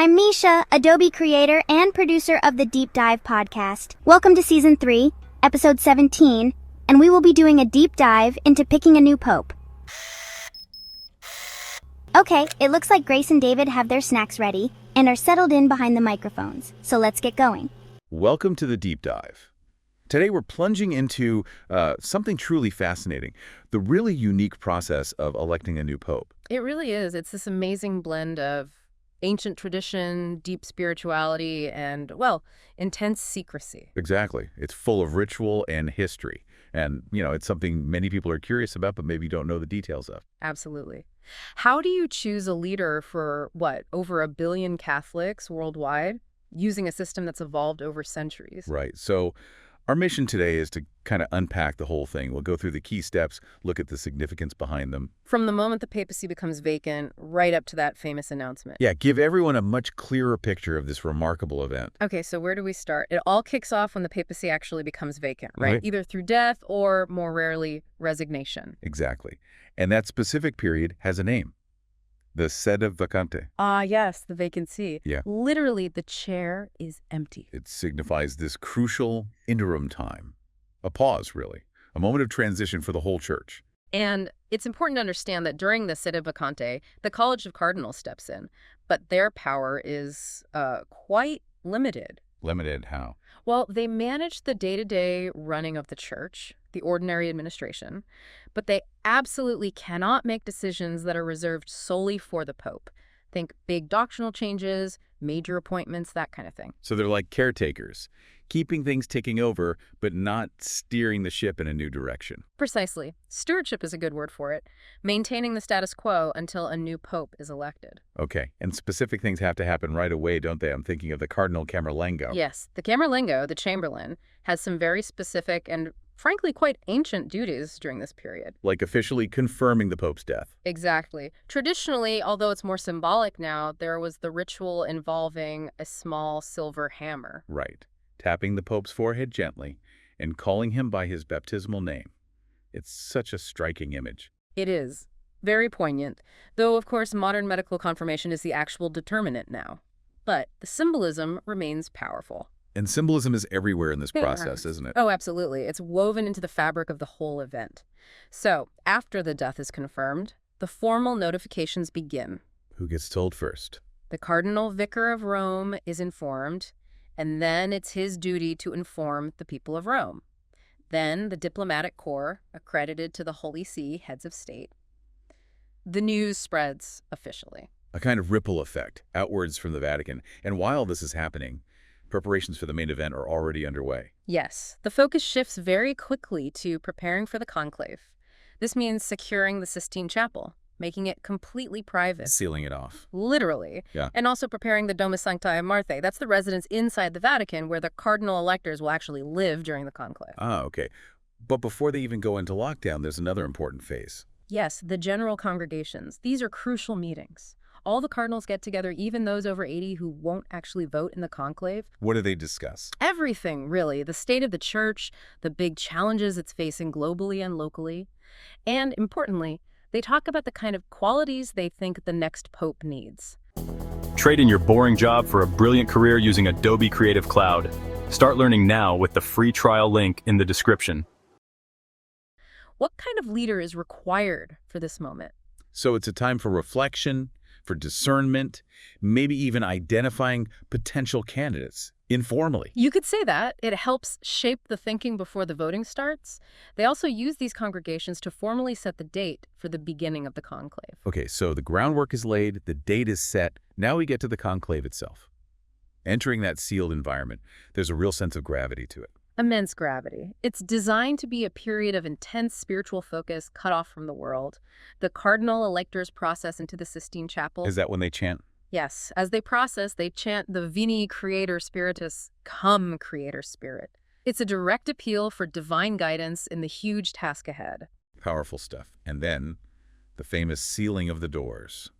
I'm Misha, Adobe creator and producer of the Deep Dive podcast. Welcome to Season 3, Episode 17, and we will be doing a deep dive into picking a new pope. Okay, it looks like Grace and David have their snacks ready and are settled in behind the microphones, so let's get going. Welcome to the Deep Dive. Today we're plunging into something truly fascinating, the really unique process of electing a new pope. It really is. It's this amazing blend of ancient tradition, deep spirituality, and, well, intense secrecy. Exactly. It's full of ritual and history. And, it's something many people are curious about, but maybe don't know the details of. Absolutely. How do you choose a leader for, over 1 billion Catholics worldwide, using a system that's evolved over centuries? Right. So our mission today is to kind of unpack the whole thing. We'll go through the key steps, look at the significance behind them. From the moment the papacy becomes vacant, right up to that famous announcement. Yeah, give everyone a much clearer picture of this remarkable event. Okay, so where do we start? It all kicks off when the papacy actually becomes vacant, right? Either through death or, more rarely, resignation. Exactly. And that specific period has a name. The sede vacante. Ah, yes, the vacancy. Yeah. Literally, the chair is empty. It signifies this crucial interim time. A pause, really. A moment of transition for the whole church. And it's important to understand that during the sede vacante, the College of Cardinals steps in, but their power is quite limited. Limited how? Well, they manage the day-to-day running of the church, the ordinary administration, but they absolutely cannot make decisions that are reserved solely for the Pope. Think big doctrinal changes, major appointments, that kind of thing. So they're like caretakers, keeping things ticking over, but not steering the ship in a new direction. Precisely. Stewardship is a good word for it. Maintaining the status quo until a new pope is elected. Okay, and specific things have to happen right away, don't they? I'm thinking of the Cardinal Camerlengo. Yes, the Camerlengo, the Chamberlain, has some very specific and frankly quite ancient duties during this period. Like officially confirming the Pope's death. Exactly. Traditionally, although it's more symbolic now, there was the ritual involving a small silver hammer. Right. Tapping the Pope's forehead gently and calling him by his baptismal name. It's such a striking image. It is. Very poignant. Though, of course, modern medical confirmation is the actual determinant now. But the symbolism remains powerful. And symbolism is everywhere in this process, isn't it? Oh, absolutely. It's woven into the fabric of the whole event. So, after the death is confirmed, the formal notifications begin. Who gets told first? The Cardinal Vicar of Rome is informed, and then it's his duty to inform the people of Rome. Then the diplomatic corps, accredited to the Holy See, heads of state. The news spreads officially. A kind of ripple effect outwards from the Vatican. And while this is happening, preparations for the main event are already underway. Yes, the focus shifts very quickly to preparing for the conclave. This means securing the Sistine Chapel, making it completely private. Sealing it off. Literally. Yeah. And also preparing the Domus Sanctae Marthae. That's the residence inside the Vatican where the cardinal electors will actually live during the conclave. Ah, okay. But before they even go into lockdown, there's another important phase. Yes, the general congregations. These are crucial meetings. All the cardinals get together, even those over 80 who won't actually vote in the conclave. What do they discuss? Everything, really. The state of the church, the big challenges it's facing globally and locally. And importantly, they talk about the kind of qualities they think the next pope needs. Trade in your boring job for a brilliant career using Adobe Creative Cloud. Start learning now with the free trial link in the description. What kind of leader is required for this moment? So it's a time for reflection, for discernment, maybe even identifying potential candidates informally. You could say that. It helps shape the thinking before the voting starts. They also use these congregations to formally set the date for the beginning of the conclave. Okay, so the groundwork is laid, the date is set. Now we get to the conclave itself. Entering that sealed environment, there's a real sense of gravity to it. Immense gravity. It's designed to be a period of intense spiritual focus cut off from the world. The cardinal electors process into the Sistine Chapel. Is that when they chant? Yes. As they process, they chant the Vini Creator Spiritus, come Creator Spirit. It's a direct appeal for divine guidance in the huge task ahead. Powerful stuff. And then the famous sealing of the doors.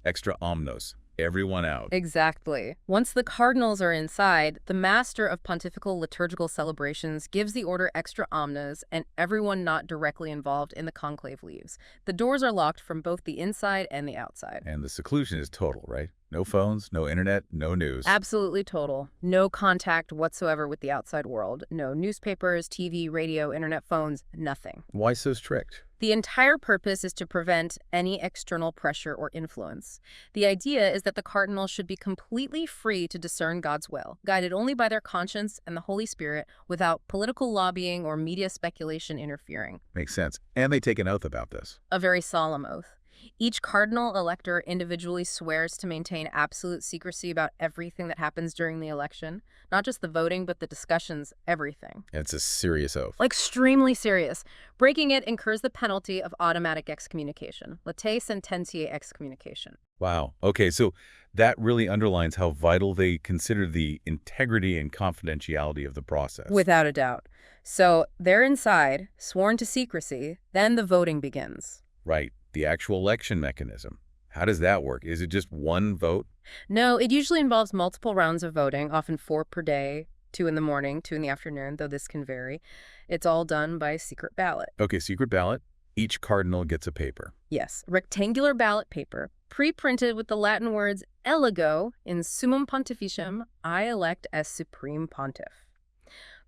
Extra omnos. everyone out. Exactly. Once the cardinals are inside, the master of pontifical liturgical celebrations gives the order extra omnes, and everyone not directly involved in the conclave leaves. The doors are locked from both the inside and the outside. And the seclusion is total, right? No phones, no internet, no news. Absolutely total. No contact whatsoever with the outside world. No newspapers, TV, radio, internet phones, nothing. Why so strict? The entire purpose is to prevent any external pressure or influence. The idea is that the cardinals should be completely free to discern God's will, guided only by their conscience and the Holy Spirit, without political lobbying or media speculation interfering. Makes sense. And they take an oath about this. A very solemn oath. Each cardinal elector individually swears to maintain absolute secrecy about everything that happens during the election. Not just the voting, but the discussions, everything. It's a serious oath. Extremely serious. Breaking it incurs the penalty of automatic excommunication. Latae sententiae excommunication. Wow. Okay, so that really underlines how vital they consider the integrity and confidentiality of the process. Without a doubt. So they're inside, sworn to secrecy, then the voting begins. Right. The actual election mechanism. How does that work? Is it just one vote? No, it usually involves multiple rounds of voting, often 4 per day, 2 in the morning, 2 in the afternoon, though this can vary. It's all done by secret ballot. Okay, secret ballot. Each cardinal gets a paper. Yes, rectangular ballot paper, pre-printed with the Latin words eligo in summum pontificem, I elect as supreme pontiff.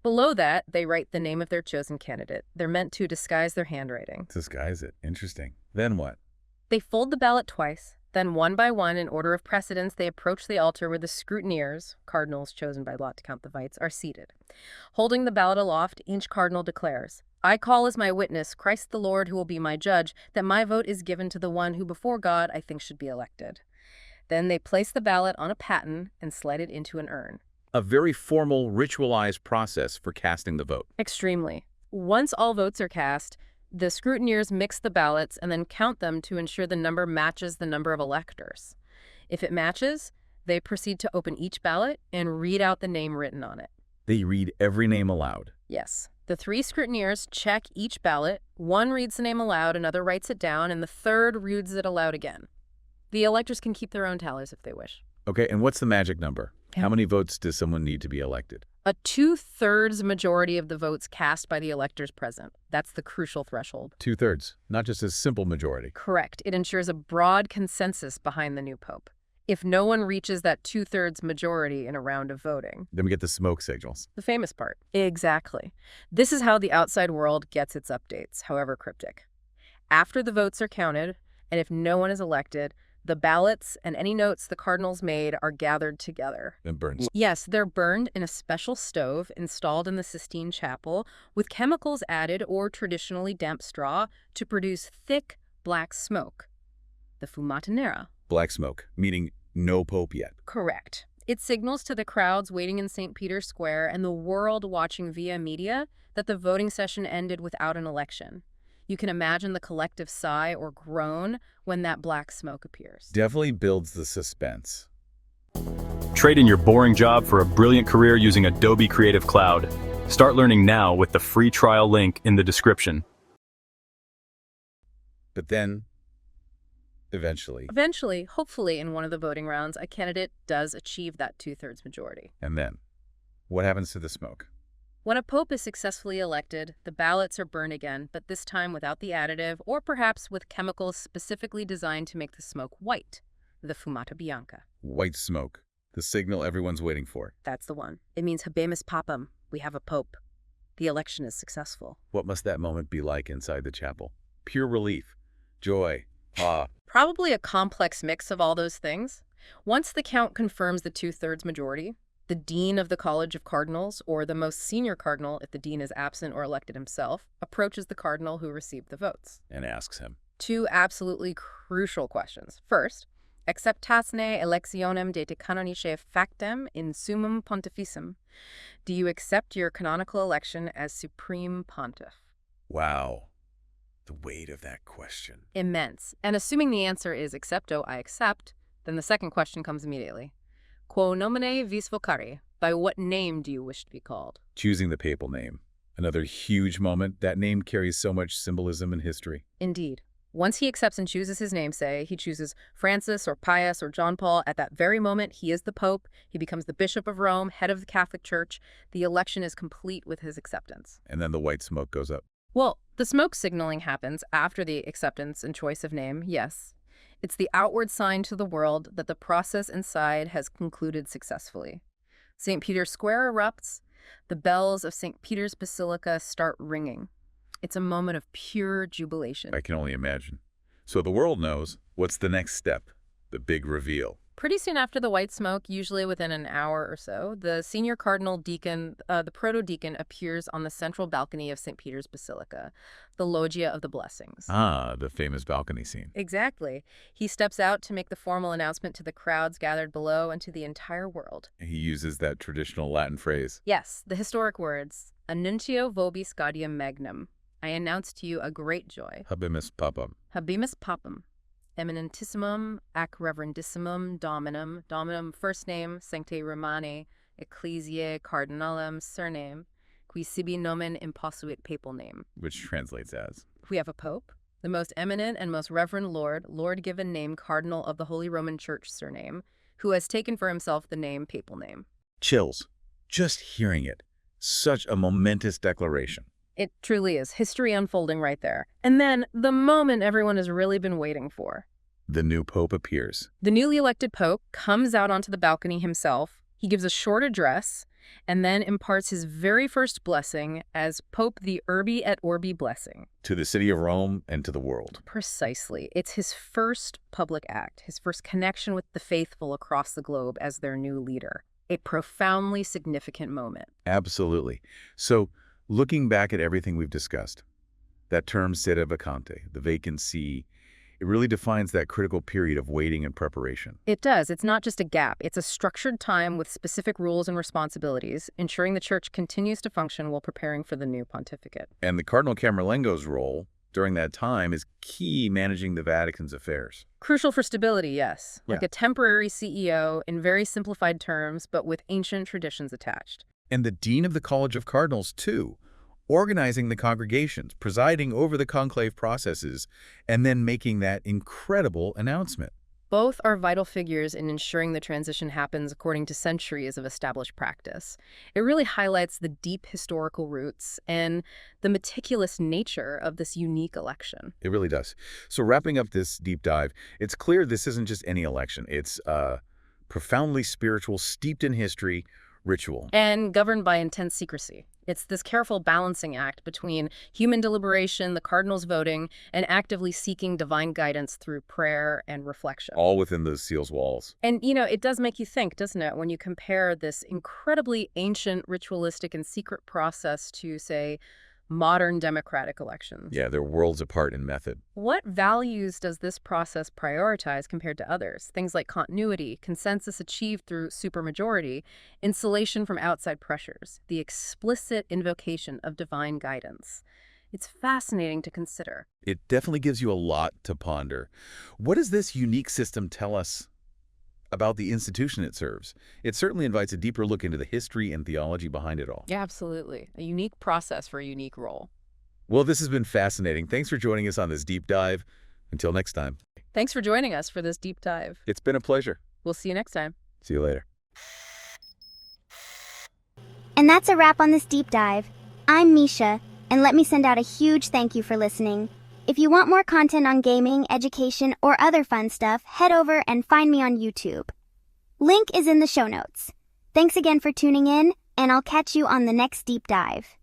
Below that, they write the name of their chosen candidate. They're meant to disguise their handwriting. Disguise it. Interesting. Then what? They fold the ballot twice. Then one by one, in order of precedence, they approach the altar where the scrutineers, cardinals chosen by lot to count the votes, are seated. Holding the ballot aloft, each cardinal declares, I call as my witness Christ the Lord, who will be my judge, that my vote is given to the one who before God I think should be elected. Then they place the ballot on a paten and slide it into an urn. A very formal, ritualized process for casting the vote. Extremely. Once all votes are cast, the scrutineers mix the ballots and then count them to ensure the number matches the number of electors. If it matches, they proceed to open each ballot and read out the name written on it. They read every name aloud. Yes. The 3 scrutineers check each ballot. One reads the name aloud, another writes it down, and the third reads it aloud again. The electors can keep their own tallies if they wish. Okay, and what's the magic number? How many votes does someone need to be elected? A 2/3 majority of the votes cast by the electors present. That's the crucial threshold. 2/3, not just a simple majority. Correct. It ensures a broad consensus behind the new pope. If no one reaches that 2/3 majority in a round of voting. Then we get the smoke signals. The famous part. Exactly. This is how the outside world gets its updates, however cryptic. After the votes are counted, and if no one is elected, the ballots and any notes the cardinals made are gathered together. Then burns. Yes, they're burned in a special stove installed in the Sistine Chapel with chemicals added or traditionally damp straw to produce thick black smoke. The fumata nera. Black smoke, meaning no pope yet. Correct. It signals to the crowds waiting in St. Peter's Square and the world watching via media that the voting session ended without an election. You can imagine the collective sigh or groan when that black smoke appears. Definitely builds the suspense. Trade in your boring job for a brilliant career using Adobe Creative Cloud. Start learning now with the free trial link in the description. But then, eventually. Eventually, hopefully in one of the voting rounds, a candidate does achieve that 2/3 majority. And then, what happens to the smoke? When a pope is successfully elected, the ballots are burned again, but this time without the additive or perhaps with chemicals specifically designed to make the smoke white, the fumata bianca. White smoke, the signal everyone's waiting for. That's the one. It means habemus papam, we have a pope. The election is successful. What must that moment be like inside the chapel? Pure relief, joy, awe. Probably a complex mix of all those things. Once the count confirms the 2/3 majority, the dean of the College of Cardinals, or the most senior cardinal if the dean is absent or elected himself, approaches the cardinal who received the votes. And asks him. 2 absolutely crucial questions. First, acceptasne electionem de te canonice factem in summum pontificem. Do you accept your canonical election as supreme pontiff? Wow. The weight of that question. Immense. And assuming the answer is accepto, I accept, then the second question comes immediately. Quo nomine vis vocari? By what name do you wish to be called? Choosing the papal name. Another huge moment. That name carries so much symbolism and history. Indeed. Once he accepts and chooses his name, say, he chooses Francis or Pius or John Paul, at that very moment, he is the Pope. He becomes the Bishop of Rome, head of the Catholic Church. The election is complete with his acceptance. And then the white smoke goes up. Well, the smoke signaling happens after the acceptance and choice of name, yes. It's the outward sign to the world that the process inside has concluded successfully. St. Peter's Square erupts. The bells of St. Peter's Basilica start ringing. It's a moment of pure jubilation. I can only imagine. So the world knows. What's the next step? The big reveal. Pretty soon after the white smoke, usually within an hour or so, the senior cardinal deacon, the proto-deacon, appears on the central balcony of St. Peter's Basilica, the Loggia of the Blessings. Ah, the famous balcony scene. Exactly. He steps out to make the formal announcement to the crowds gathered below and to the entire world. He uses that traditional Latin phrase. Yes, the historic words, Annuncio vobis gaudium magnum. I announce to you a great joy. Habemus Papam. Habemus Papam. Eminentissimum, ac reverendissimum Dominum, first name, Sanctae Romani, Ecclesiae Cardinalem, surname, qui sibi nomen imposuit, papal name. Which translates as? We have a pope, the most eminent and most reverend Lord given name, Cardinal of the Holy Roman Church, surname, who has taken for himself the name, papal name. Chills. Just hearing it. Such a momentous declaration. It truly is. History unfolding right there. And then, the moment everyone has really been waiting for. The new pope appears. The newly elected pope comes out onto the balcony himself. He gives a short address and then imparts his very first blessing as Pope, the Urbi et Orbi blessing. To the city of Rome and to the world. Precisely. It's his first public act, his first connection with the faithful across the globe as their new leader. A profoundly significant moment. Absolutely. So, looking back at everything we've discussed, that term sede vacante, the vacant see, it really defines that critical period of waiting and preparation. It does. It's not just a gap. It's a structured time with specific rules and responsibilities, ensuring the Church continues to function while preparing for the new pontificate. And the Cardinal Camerlengo's role during that time is key managing the Vatican's affairs. Crucial for stability, yes. Like Yeah. a temporary CEO in very simplified terms, but with ancient traditions attached. And the Dean of the College of Cardinals, too, organizing the congregations, presiding over the conclave processes, and then making that incredible announcement. Both are vital figures in ensuring the transition happens according to centuries of established practice. It really highlights the deep historical roots and the meticulous nature of this unique election. It really does. So wrapping up this deep dive, it's clear this isn't just any election. It's profoundly spiritual, steeped in history, ritual. And governed by intense secrecy. It's this careful balancing act between human deliberation, the cardinals voting, and actively seeking divine guidance through prayer and reflection. All within those seals' walls. And, it does make you think, doesn't it, when you compare this incredibly ancient, ritualistic, and secret process to, say, modern democratic elections. Yeah, they're worlds apart in method. What values does this process prioritize compared to others? Things like continuity, consensus achieved through supermajority, insulation from outside pressures, the explicit invocation of divine guidance. It's fascinating to consider. It definitely gives you a lot to ponder. What does this unique system tell us about the institution it serves? It certainly invites a deeper look into the history and theology behind it all. Yeah, absolutely. A unique process for a unique role. Well, this has been fascinating. Thanks for joining us on this deep dive. Until next time. Thanks for joining us for this deep dive. It's been a pleasure. We'll see you next time. See you later. And that's a wrap on this deep dive. I'm Misha, and let me send out a huge thank you for listening. If you want more content on gaming, education, or other fun stuff, head over and find me on YouTube. Link is in the show notes. Thanks again for tuning in, and I'll catch you on the next deep dive.